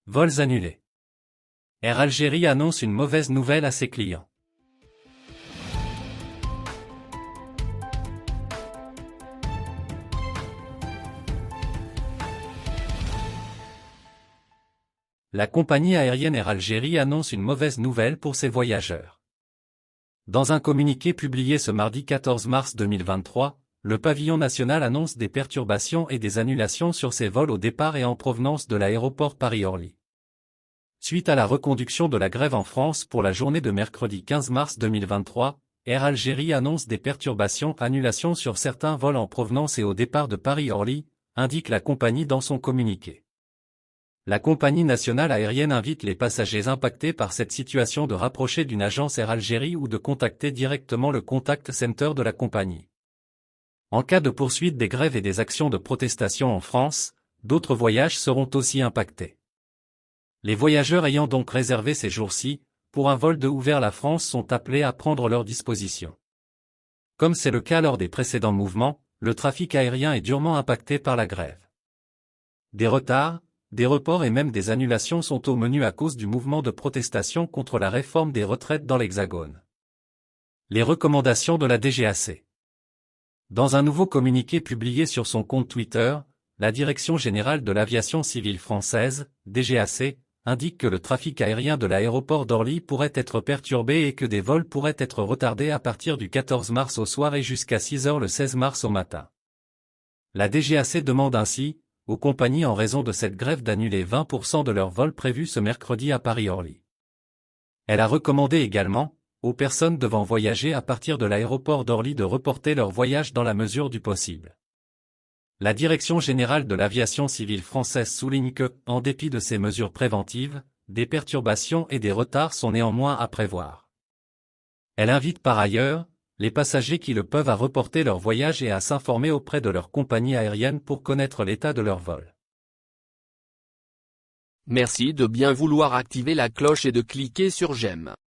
Vols annulés. Air Algérie annonce une mauvaise nouvelle à ses clients. La compagnie aérienne Air Algérie annonce une mauvaise nouvelle pour ses voyageurs. Dans un communiqué publié ce mardi 14 mars 2023, le pavillon national annonce des perturbations et des annulations sur ses vols au départ et en provenance de l'aéroport Paris-Orly. Suite à la reconduction de la grève en France pour la journée de mercredi 15 mars 2023, Air Algérie annonce des annulations sur certains vols en provenance et au départ de Paris-Orly, indique la compagnie dans son communiqué. La compagnie nationale aérienne invite les passagers impactés par cette situation de rapprocher d'une agence Air Algérie ou de contacter directement le contact center de la compagnie. En cas de poursuite des grèves et des actions de protestation en France, d'autres voyages seront aussi impactés. Les voyageurs ayant donc réservé ces jours-ci, pour un vol de ou vers la France sont appelés à prendre leurs dispositions. Comme c'est le cas lors des précédents mouvements, le trafic aérien est durement impacté par la grève. Des retards, des reports et même des annulations sont au menu à cause du mouvement de protestation contre la réforme des retraites dans l'Hexagone. Les recommandations de la DGAC. Dans un nouveau communiqué publié sur son compte Twitter, la Direction générale de l'aviation civile française, DGAC, indique que le trafic aérien de l'aéroport d'Orly pourrait être perturbé et que des vols pourraient être retardés à partir du 14 mars au soir et jusqu'à 6 heures le 16 mars au matin. La DGAC demande ainsi, aux compagnies en raison de cette grève d'annuler 20% de leurs vols prévus ce mercredi à Paris-Orly. Elle a recommandé également, aux personnes devant voyager à partir de l'aéroport d'Orly de reporter leur voyage dans la mesure du possible. La Direction générale de l'aviation civile française souligne que, en dépit de ces mesures préventives, des perturbations et des retards sont néanmoins à prévoir. Elle invite par ailleurs, les passagers qui le peuvent à reporter leur voyage et à s'informer auprès de leur compagnie aérienne pour connaître l'état de leur vol. Merci de bien vouloir activer la cloche et de cliquer sur j'aime.